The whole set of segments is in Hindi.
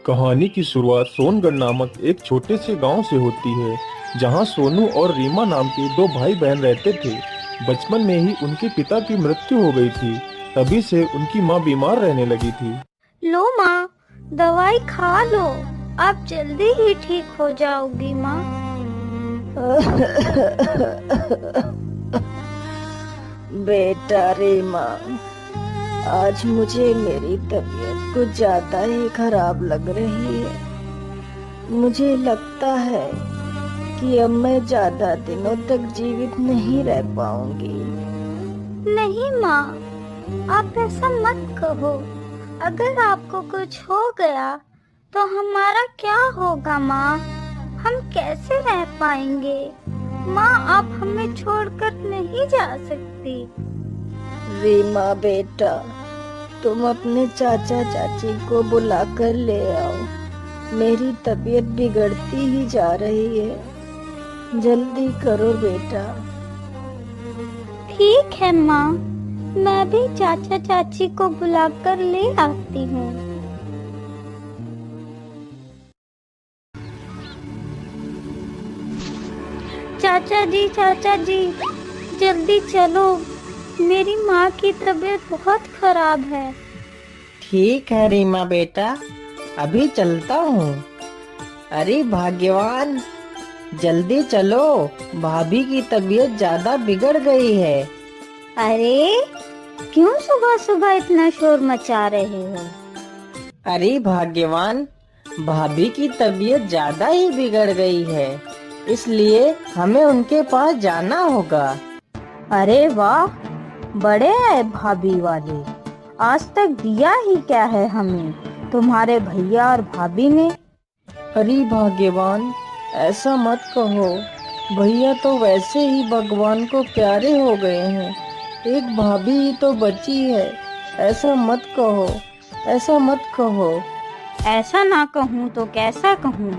कहानी की शुरुआत सोनगढ़ नामक एक छोटे से गांव से होती है, जहां सोनू और रीमा नाम के दो भाई बहन रहते थे। बचपन में ही उनके पिता की मृत्यु हो गई थी। तभी से उनकी मां बीमार रहने लगी थी। लो माँ, दवाई खा लो। आप जल्दी ही ठीक हो जाओगी माँ। बेटा रीमा, आज मुझे मेरी तबीयत कुछ ज्यादा ही खराब लग रही है। मुझे लगता है कि अब मैं ज्यादा दिनों तक जीवित नहीं रह पाऊंगी। नहीं माँ, आप ऐसा मत कहो। अगर आपको कुछ हो गया तो हमारा क्या होगा माँ? हम कैसे रह पाएंगे? माँ, आप हमें छोड़कर नहीं जा सकती। रीमा बेटा, तुम अपने चाचा चाची को बुला कर ले आओ। मेरी तबीयत बिगड़ती ही जा रही है। जल्दी करो बेटा। ठीक है माँ, मैं भी चाचा चाची को बुलाकर ले आती हूँ। चाचा जी, जल्दी चलो। मेरी माँ की तबीयत बहुत खराब है। ठीक है रीमा बेटा, अभी चलता हूँ। अरे भाग्यवान, जल्दी चलो, भाभी की तबीयत ज्यादा बिगड़ गई है। अरे, क्यों सुबह सुबह इतना शोर मचा रहे हो? अरे भाग्यवान, भाभी की तबीयत ज्यादा ही बिगड़ गई है, इसलिए हमें उनके पास जाना होगा। अरे वाह, बड़े हैं भाभी वाले। आज तक दिया ही क्या है हमें तुम्हारे भैया और भाभी ने? अरे भाग्यवान, ऐसा मत कहो। भैया तो वैसे ही भगवान को प्यारे हो गए हैं। एक भाभी ही तो बची है। ऐसा मत कहो, ऐसा मत कहो। ऐसा ना कहूँ तो कैसा कहूँ?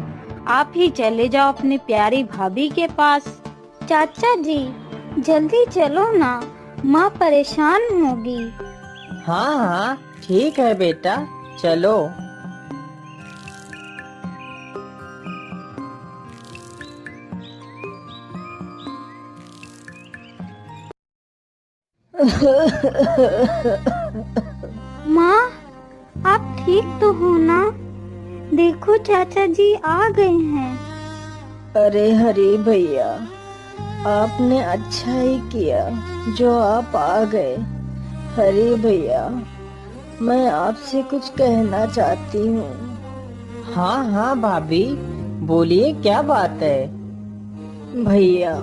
आप ही चले जाओ अपनी प्यारी भाभी के पास। चाचा जी, जल्दी चलो ना, माँ परेशान होगी। हाँ हाँ, ठीक है बेटा, चलो। माँ, आप ठीक तो हो ना? देखो चाचा जी आ गए हैं। अरे हरी भैया, आपने अच्छा ही किया जो आप आ गए। हरी भैया, मैं आपसे कुछ कहना चाहती हूँ। हाँ हाँ भाभी, बोलिए, क्या बात है? भैया,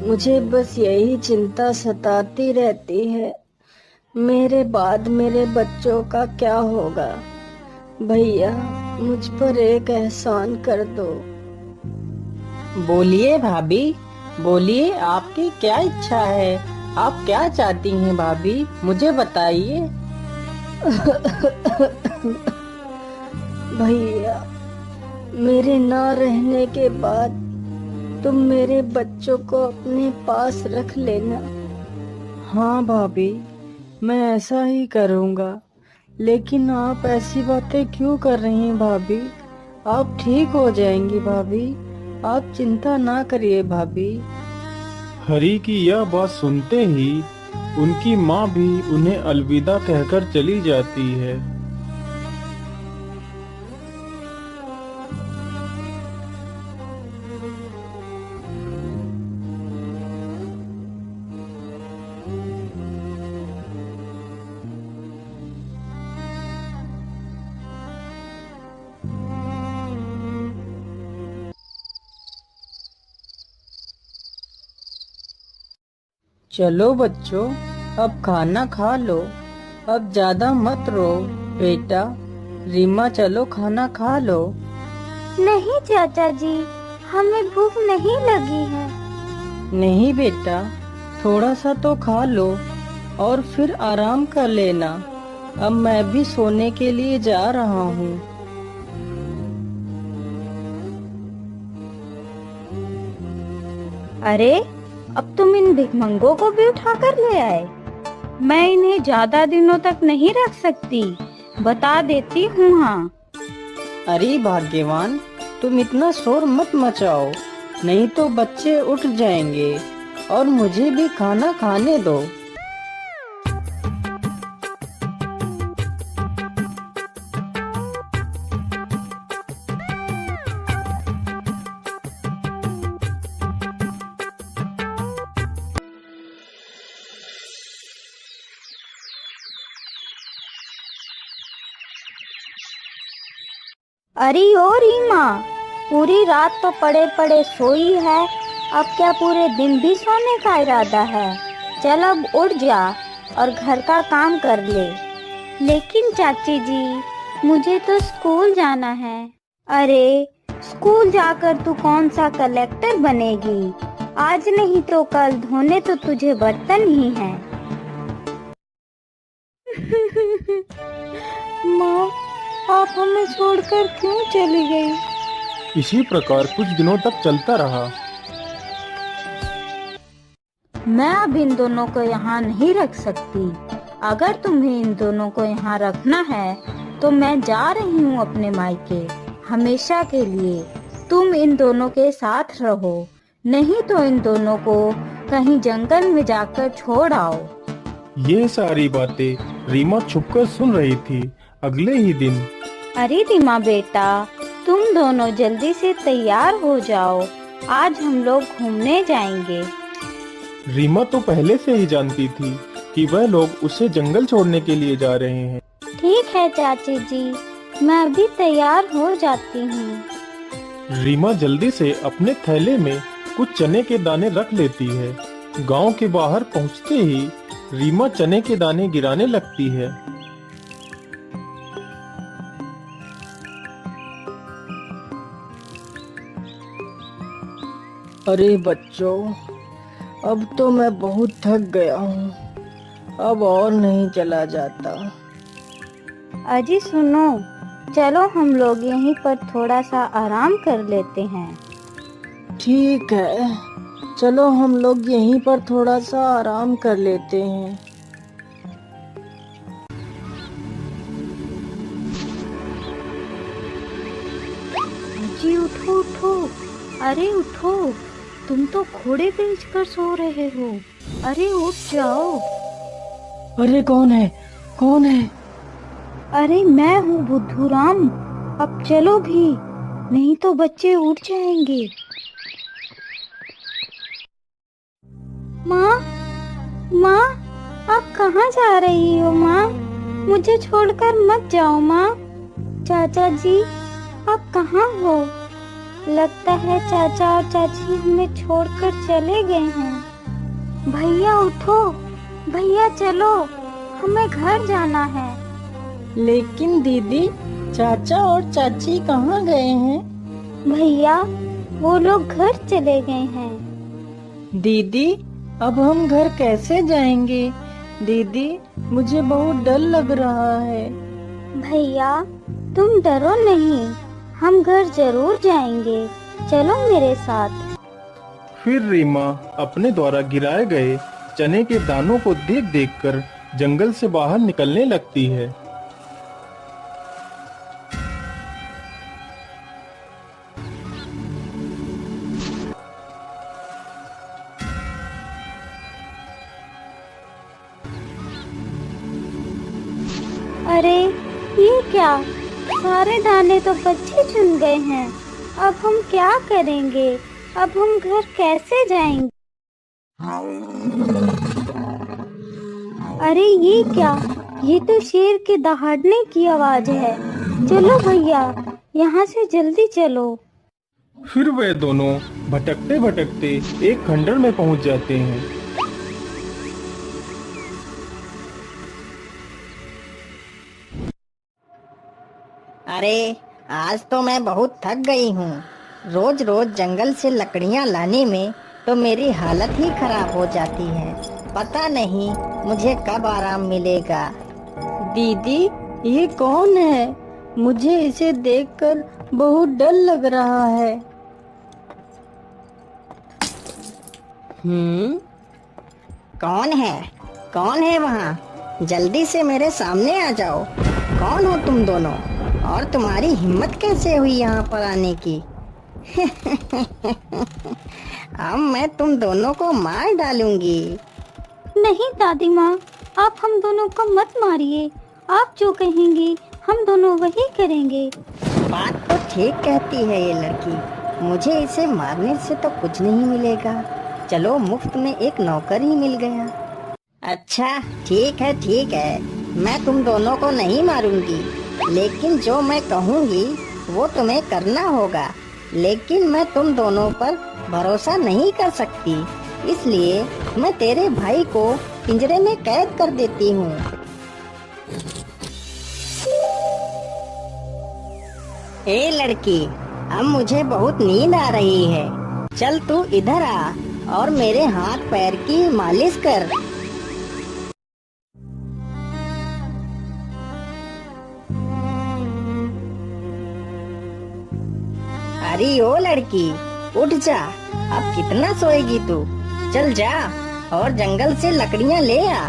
मुझे बस यही चिंता सताती रहती है, मेरे बाद मेरे बच्चों का क्या होगा। भैया, मुझ पर एक एहसान कर दो। बोलिए भाभी, बोलिए, आपकी क्या इच्छा है? आप क्या चाहती हैं भाभी, मुझे बताइए। भैया, मेरे ना रहने के बाद तुम मेरे बच्चों को अपने पास रख लेना। हाँ भाभी, मैं ऐसा ही करूँगा। लेकिन आप ऐसी बातें क्यों कर रही हैं भाभी? आप ठीक हो जाएंगी भाभी, आप चिंता ना करिए भाभी। हरी की यह बात सुनते ही उनकी मां भी उन्हें अलविदा कहकर चली जाती है। चलो बच्चों, अब खाना खा लो। अब ज्यादा मत रो बेटा। रीमा, चलो खाना खा लो। नहीं चाचा जी, हमें भूख नहीं लगी है। नहीं बेटा, थोड़ा सा तो खा लो और फिर आराम कर लेना। अब मैं भी सोने के लिए जा रहा हूँ। अरे, अब तुम इन भिखमंगों को भी उठा कर ले आए? मैं इन्हें ज्यादा दिनों तक नहीं रख सकती, बता देती हूँ। हाँ, अरे भाग्यवान, तुम इतना शोर मत मचाओ, नहीं तो बच्चे उठ जाएंगे और मुझे भी खाना खाने दो। अरे ओ रीमा, पूरी रात तो पड़े पड़े सोई है। अब क्या पूरे दिन भी सोने का इरादा है? चल अब उठ जा और घर का काम कर ले। लेकिन चाची जी, मुझे तो स्कूल जाना है। अरे स्कूल जाकर तू कौन सा कलेक्टर बनेगी? आज नहीं तो कल धोने तो तुझे बर्तन ही हैं। माँ, आप हमें छोड़कर क्यों चली गई? इसी प्रकार कुछ दिनों तक चलता रहा। मैं अब इन दोनों को यहाँ नहीं रख सकती। अगर तुम्हें इन दोनों को यहाँ रखना है तो मैं जा रही हूँ अपने मायके हमेशा के लिए। तुम इन दोनों के साथ रहो, नहीं तो इन दोनों को कहीं जंगल में जाकर छोड़ आओ। ये सारी बातें रीमा छुपकर सुन रही थी। अगले ही दिन, अरे रीमा बेटा, तुम दोनों जल्दी से तैयार हो जाओ, आज हम लोग घूमने जाएंगे। रीमा तो पहले से ही जानती थी कि वह लोग उसे जंगल छोड़ने के लिए जा रहे हैं। ठीक है चाची जी, मैं अभी तैयार हो जाती हूँ। रीमा जल्दी से अपने थैले में कुछ चने के दाने रख लेती है। गांव के बाहर पहुंचते ही रीमा चने के दाने गिराने लगती है। अरे बच्चों, अब तो मैं बहुत थक गया हूँ, अब और नहीं चला जाता। अजी सुनो, चलो हम लोग यहीं पर थोड़ा सा आराम कर लेते हैं। ठीक है, चलो हम लोग यहीं पर थोड़ा सा आराम कर लेते हैं। अजी उठो उठो, अरे उठो, तुम तो घोड़े बेचकर सो रहे हो। अरे उठ जाओ। अरे कौन है, कौन है? अरे मैं हूँ बुद्धूराम। अब चलो भी, नहीं तो बच्चे उठ जाएंगे। माँ, माँ, आप कहाँ जा रही हो माँ? मुझे छोड़कर मत जाओ माँ। चाचा जी, आप कहाँ हो? लगता है चाचा और चाची हमें छोड़कर चले गए हैं। भैया उठो, भैया चलो, हमें घर जाना है। लेकिन दीदी, चाचा और चाची कहाँ गए हैं? भैया, वो लोग घर चले गए हैं। दीदी, अब हम घर कैसे जाएंगे? दीदी, मुझे बहुत डर लग रहा है। भैया, तुम डरो नहीं, हम घर जरूर जाएंगे। चलो मेरे साथ। फिर रीमा अपने द्वारा गिराए गए चने के दानों को देख देखकर जंगल से बाहर निकलने लगती है। अरे ये क्या, सारे दाने तो बच्चे चुन गए हैं। अब हम क्या करेंगे? अब हम घर कैसे जाएंगे? अरे ये क्या, ये तो शेर के दहाड़ने की आवाज है। चलो भैया, यहाँ से जल्दी चलो। फिर वे दोनों भटकते भटकते एक खंडर में पहुंच जाते हैं। अरे आज तो मैं बहुत थक गई हूँ। रोज रोज जंगल से लकड़ियाँ लाने में तो मेरी हालत ही खराब हो जाती है। पता नहीं मुझे कब आराम मिलेगा। दीदी, ये कौन है? मुझे इसे देखकर बहुत डर लग रहा है। कौन है? कौन है वहाँ? जल्दी से मेरे सामने आ जाओ। कौन हो तुम दोनों? और तुम्हारी हिम्मत कैसे हुई यहाँ पर आने की? अब मैं तुम दोनों को मार डालूंगी। नहीं दादी माँ, आप हम दोनों को मत मारिए। आप जो कहेंगी हम दोनों वही करेंगे। बात तो ठीक कहती है ये लड़की। मुझे इसे मारने से तो कुछ नहीं मिलेगा। चलो, मुफ्त में एक नौकर ही मिल गया। अच्छा, ठीक है, मैं तुम दोनों को नहीं मारूंगी, लेकिन जो मैं कहूँगी वो तुम्हें करना होगा। लेकिन मैं तुम दोनों पर भरोसा नहीं कर सकती, इसलिए मैं तेरे भाई को पिंजरे में कैद कर देती हूँ। ए लड़की, अब मुझे बहुत नींद आ रही है। चल तू इधर आ और मेरे हाथ पैर की मालिश कर। अरे ओ लड़की, उठ जा। अब कितना सोएगी तू? चल जा और जंगल से लकड़ियाँ ले आ।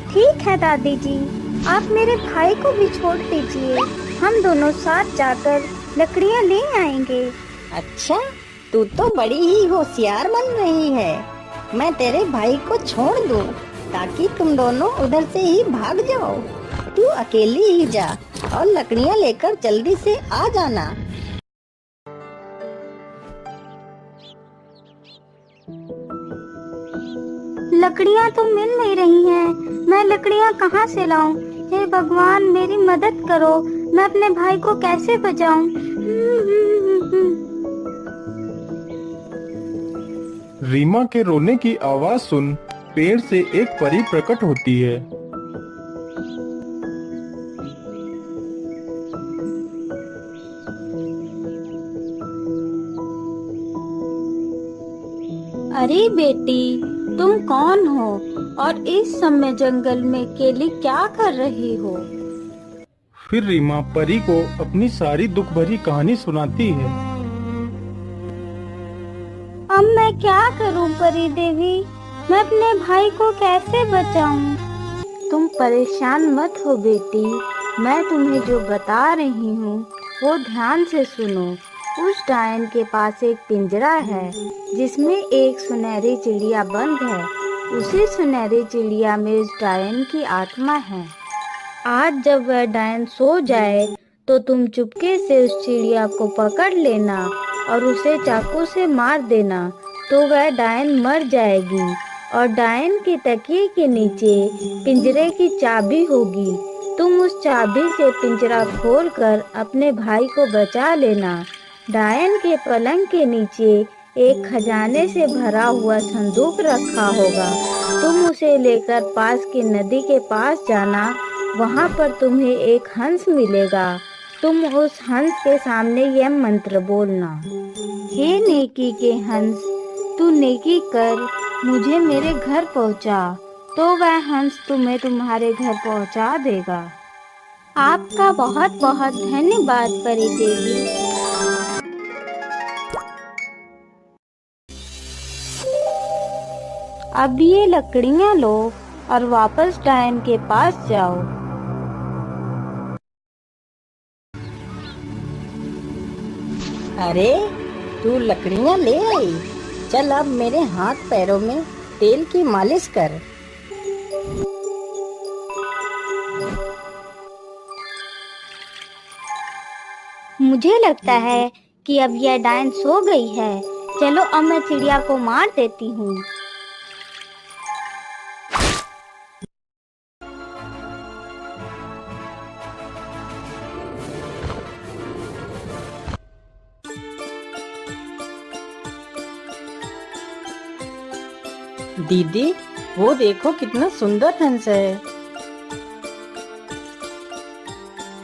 ठीक है दादी जी, आप मेरे भाई को भी छोड़ दीजिए। हम दोनों साथ जाकर लकड़ियाँ ले आएंगे। अच्छा, तू तो बड़ी ही होशियार बन रही है। मैं तेरे भाई को छोड़ दूं ताकि तुम दोनों उधर से ही भाग जाओ। तू अकेली ही जा और लकड़ियाँ लेकर जल्दी से आ जाना। लकड़ियाँ तो मिल नहीं रही हैं। मैं लकड़ियाँ कहाँ से लाऊं? हे भगवान, मेरी मदद करो। मैं अपने भाई को कैसे बचाऊं? रीमा के रोने की आवाज सुन पेड़ से एक परी प्रकट होती है। अरे बेटी, तुम कौन हो और इस समय जंगल में अकेली क्या कर रही हो? फिर रीमा परी को अपनी सारी दुख भरी कहानी सुनाती है। अब मैं क्या करूं परी देवी? मैं अपने भाई को कैसे बचाऊं? तुम परेशान मत हो बेटी, मैं तुम्हें जो बता रही हूँ वो ध्यान से सुनो। उस डायन के पास एक पिंजरा है जिसमें एक सुनहरी चिड़िया बंद है। उसी सुनहरी चिड़िया में उस डायन की आत्मा है। आज जब वह डायन सो जाए तो तुम चुपके से उस चिड़िया को पकड़ लेना और उसे चाकू से मार देना, तो वह डायन मर जाएगी और डायन के तकिए के नीचे पिंजरे की चाबी होगी। तुम उस चाबी से पिंजरा खोलकर अपने भाई को बचा लेना। डायन के पलंग के नीचे एक खजाने से भरा हुआ संदूक रखा होगा। तुम उसे लेकर पास की नदी के पास जाना। वहाँ पर तुम्हें एक हंस मिलेगा। तुम उस हंस के सामने यह मंत्र बोलना, हे नेकी के हंस, तू नेकी कर, मुझे मेरे घर पहुँचा। तो वह हंस तुम्हें तुम्हारे घर पहुँचा देगा। आपका बहुत बहुत धन्यवाद परी देवी। अब ये लकड़ियाँ लो और वापस डायन के पास जाओ। अरे, तू लकड़ियाँ ले आई? चल अब मेरे हाथ पैरों में तेल की मालिश कर। मुझे लगता है कि अब यह डायन सो गई है। चलो अब मैं चिड़िया को मार देती हूँ। दीदी, वो देखो कितना सुंदर हंस है।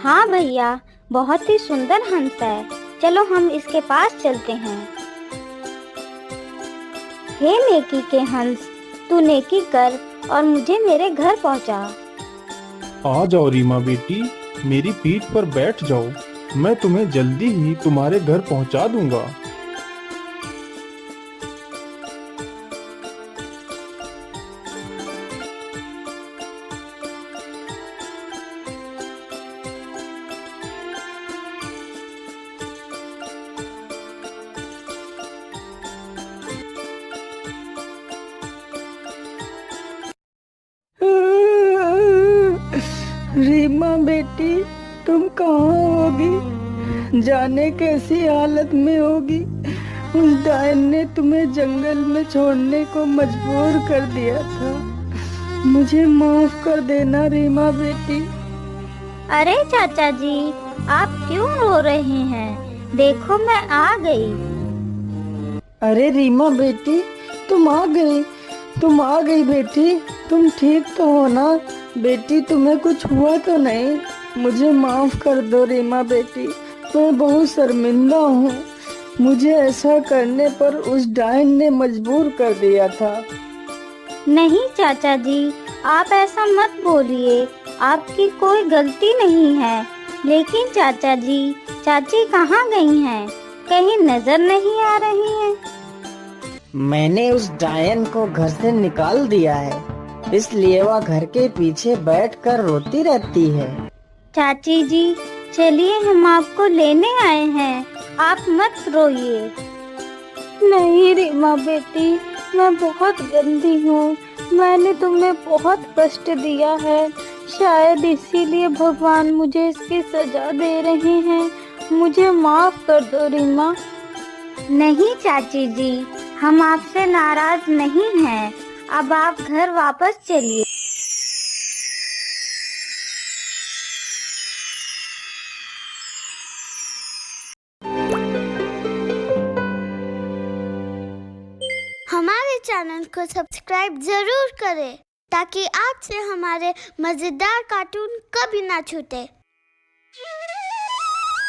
हाँ भैया, बहुत ही सुंदर हंस है। चलो हम इसके पास चलते हैं। हे नेकी के हंस, तू नेकी कर और मुझे मेरे घर पहुंचा। आ जाओ रीमा बेटी, मेरी पीठ पर बैठ जाओ। मैं तुम्हें जल्दी ही तुम्हारे घर पहुंचा दूंगा। बेटी, तुम कहाँ होगी? जाने कैसी हालत में होगी। उस डायन ने तुम्हें जंगल में छोड़ने को मजबूर कर दिया था। मुझे माफ कर देना रीमा बेटी। अरे चाचा जी, आप क्यों रो रहे हैं? देखो मैं आ गई। अरे रीमा बेटी, तुम आ गई बेटी। तुम ठीक तो हो ना बेटी? तुम्हें कुछ हुआ तो नहीं? मुझे माफ कर दो रीमा बेटी, मैं बहुत शर्मिंदा हूँ। मुझे ऐसा करने पर उस डायन ने मजबूर कर दिया था। नहीं चाचा जी, आप ऐसा मत बोलिए, आपकी कोई गलती नहीं है। लेकिन चाचा जी, चाची कहाँ गई हैं? कहीं नजर नहीं आ रही हैं। मैंने उस डायन को घर से निकाल दिया है, इसलिए वह घर के पीछे बैठकर रोती रहती है। चाची जी, चलिए हम आपको लेने आए हैं, आप मत रोइए। नहीं रीमा बेटी, मैं बहुत गंदी हूँ। मैंने तुम्हें बहुत कष्ट दिया है, शायद इसीलिए भगवान मुझे इसकी सजा दे रहे हैं। मुझे माफ कर दो रीमा। नहीं चाची जी, हम आपसे नाराज नहीं हैं। अब आप घर वापस चलिए। हमारे चैनल को सब्सक्राइब जरूर करें ताकि आपसे हमारे मजेदार कार्टून कभी ना छूटे।